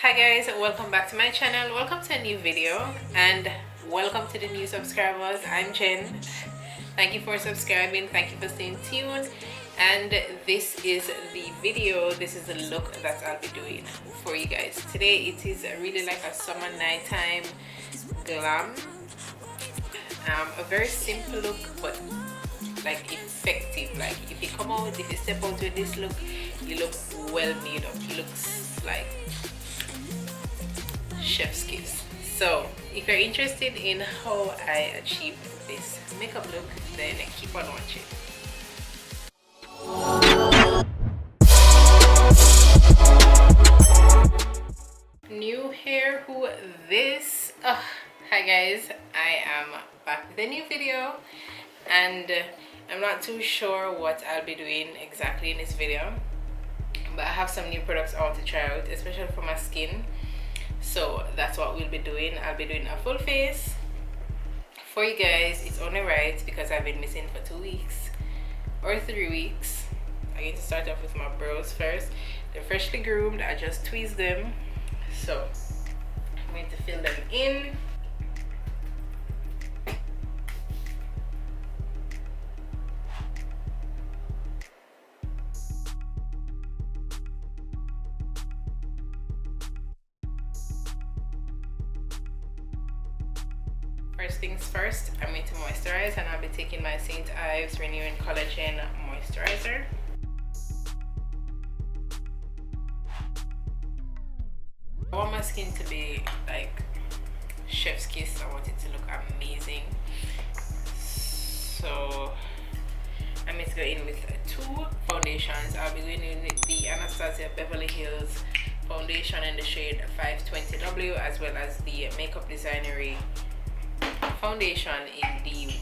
Hi guys, welcome back to my channel. Welcome to a new video and welcome to the new subscribers. I'm Jen. Thank you for subscribing. Thank you for staying tuned. And this is the video. This is the look that I'll be doing for you guys. Today it is really like a summer nighttime glam. A very simple look but like effective. Like if you come out, if you step out with this look, you look well made up. You looks like chef's kiss. So if you're interested in how I achieve this makeup look, then keep on watching. New hair, who this? Oh, hi guys, I am back with a new video and I'm not too sure what I'll be doing exactly in this video, but I have some new products I want to try out, especially for my skin. So that's what we'll be doing. I'll be doing a full face for you guys. It's only right because I've been missing for 2 weeks or 3 weeks. I'm going to start off with my brows first. They're freshly groomed. I just tweezed them, so I'm going to fill them in. First things first, I'm going to moisturize, and I'll be taking my St. Ives Renewing Collagen Moisturizer. I want my skin to be like chef's kiss. I want it to look amazing. So I'm going to go in with 2 foundations. I'll be going in with the Anastasia Beverly Hills foundation in the shade 520W, as well as the Makeup Designery foundation in the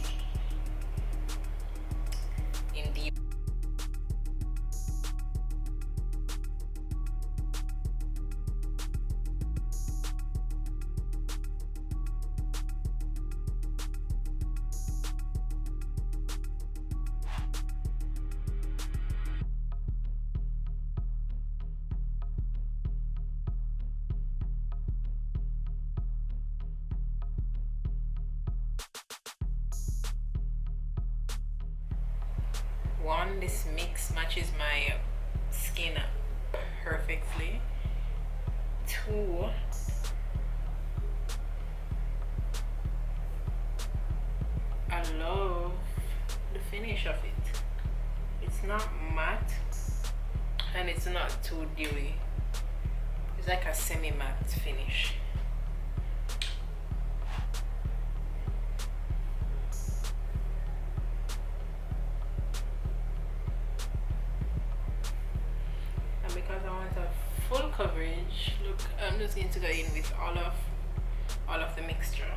one, this mix matches my skin perfectly. 2, I love the finish of it. It's not matte and it's not too dewy. It's like a semi-matte finish. Because I want a full coverage look, I'm just going to go in with all of the mixture.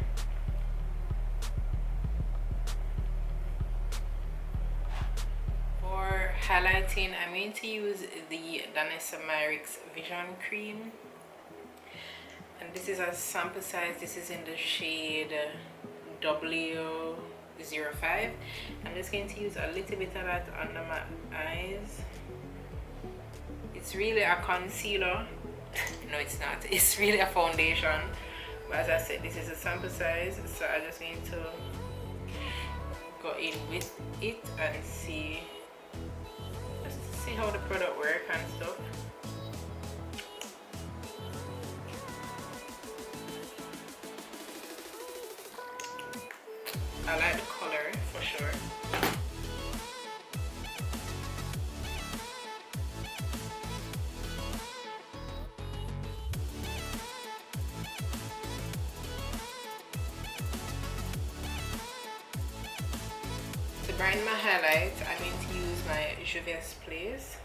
For highlighting, I'm going to use the Danessa Myricks Vision Cream, and this is a sample size. This is in the shade W05. I'm just going to use a little bit of that under my eyes. It's really a concealer. No, it's not. It's really a foundation. But as I said, this is a sample size, so I just need to go in with it and see, just to see how the product works and stuff. I like the color for sure. To brighten my highlight, I'm going to use my Juvia's Place.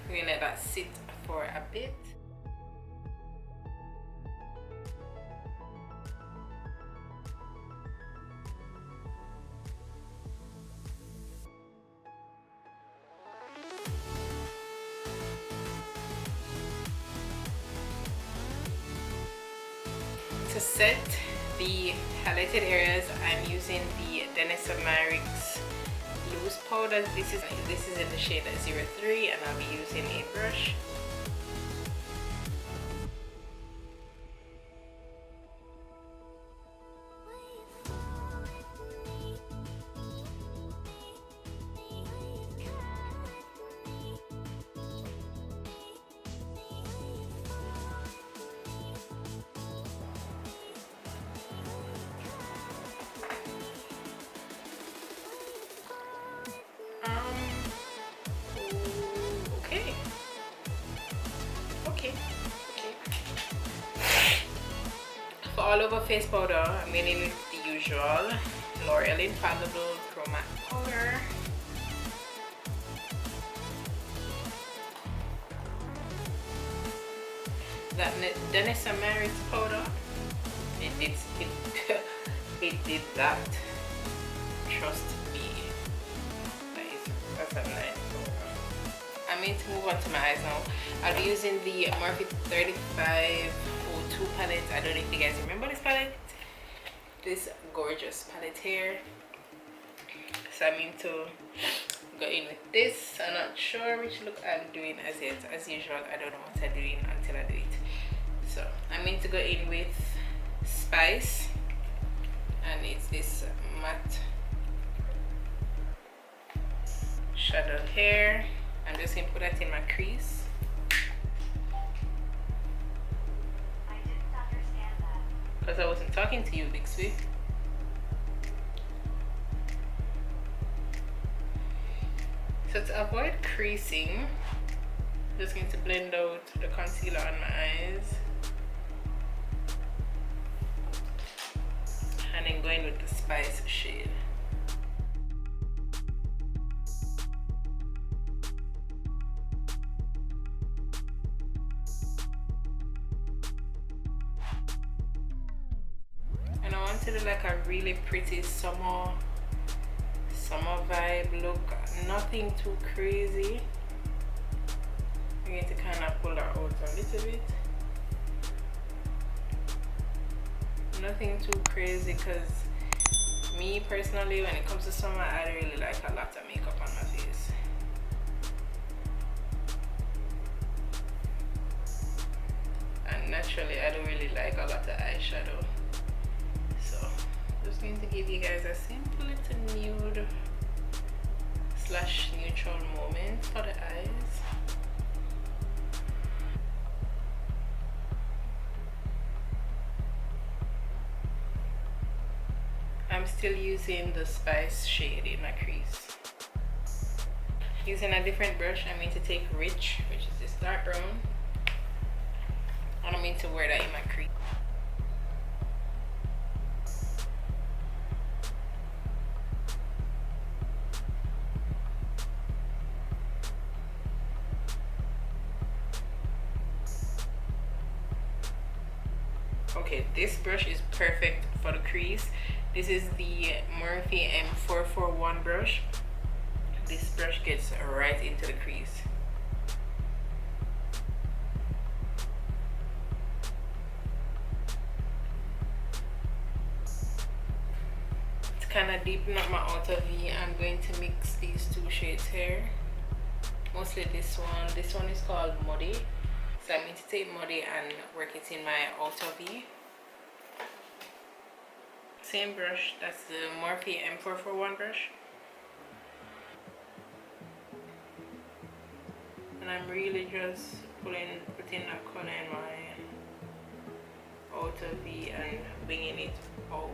We're going to let that sit for a bit. To set the highlighted areas, I'm using the Dennis Amaric's loose powder. This is in the shade 03, and I'll be using a brush. For all over face powder, I'm going in with the usual L'Oreal Infallible Pro Matte powder. That Dennis Amaric's powder, it did that. Trust me. That's a nice powder. I'm going to move on to my eyes now. I'll be using the Morphe 3502 palette. I don't know if you guys remember this palette. This gorgeous palette here. So I'm going to go in with this. I'm not sure which look I'm doing as yet. As usual, I don't know what I'm doing until I do it. So I'm going to go in with Spice, and it's this matte shadow here. I'm just going to put that in my crease. I didn't understand that. Because I wasn't talking to you, Bixby. So to avoid creasing, I'm just going to blend out the concealer on my eyes. And then going with the Spice shade. Like a really pretty summer vibe look, nothing too crazy. I'm going to kind of pull her out a little bit, nothing too crazy, because me personally, when it comes to summer, I don't really like a lot of makeup on my face. And naturally, I don't really like a lot of eyeshadow. Just going to give you guys a simple little nude / neutral moment for the eyes. I'm still using the Spice shade in my crease. Using a different brush, I'm going to take Rich, which is this dark brown, and I'm going to wear that in my crease. Okay, this brush is perfect for the crease. This is the Morphe M441 brush. This brush gets right into the crease. To kind of deepen up my outer V, I'm going to mix these two shades here. Mostly this one. This one is called Muddy. So I'm going to take Muddy and work it in my outer V. Same brush, that's the Morphe M441 brush. And I'm really just putting that color in my outer V and bringing it out.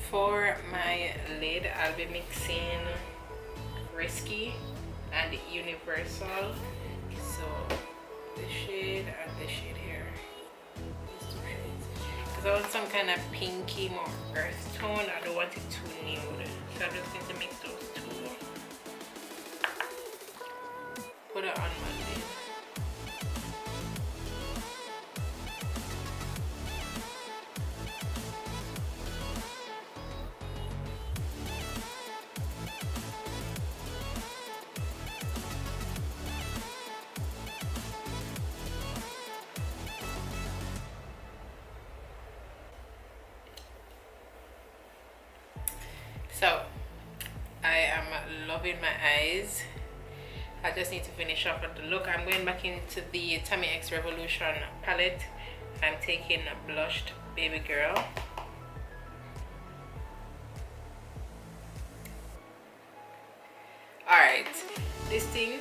For my lid, I'll be mixing Risky and Universal. So this shade and this shade here. These two shades. Because I want some kind of pinky, more earth tone. I don't want it too nude. So I'm just going to mix those two. Put it on my lid. So I am loving my eyes. I just need to finish off with the look. I'm going back into the Tommy X Revolution palette. I'm taking Blushed Baby Girl. Alright, this thing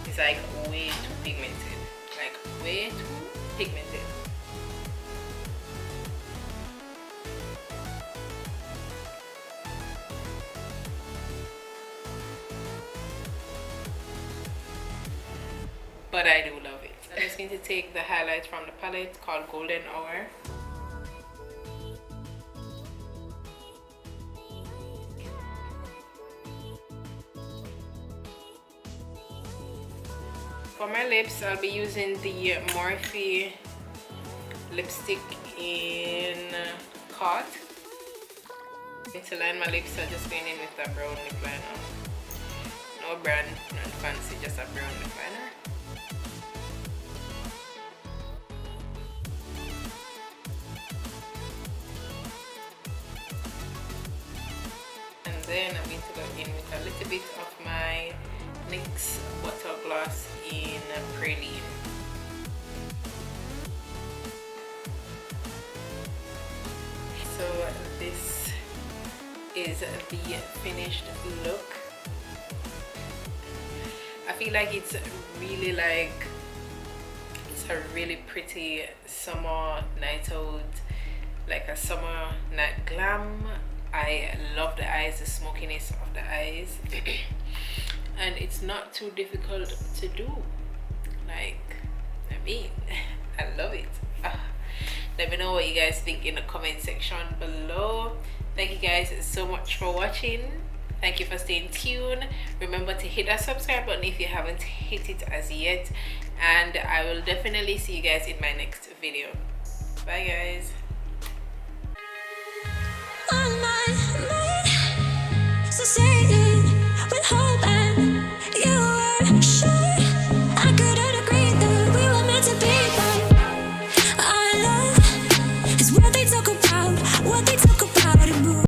is like way too pigmented. Like way too pigmented. But I do love it. I'm just going to take the highlight from the palette called Golden Hour. For my lips, I'll be using the Morphe lipstick in Caught. To line my lips, I'm just going in with a brown lip liner. No brand, not fancy, just a brown lip liner. And then I'm going to go in with a little bit of my NYX Butter Gloss in Praline. So this is the finished look. I feel like it's really it's a really pretty summer night out, like a summer night glam. I love the eyes, the smokiness of the eyes. And it's not too difficult to do. Like, I mean, I love it. Let me know what you guys think in the comment section below. Thank you guys so much for watching. Thank you for staying tuned. Remember to hit that subscribe button if you haven't hit it as yet. And I will definitely see you guys in my next video. Bye guys.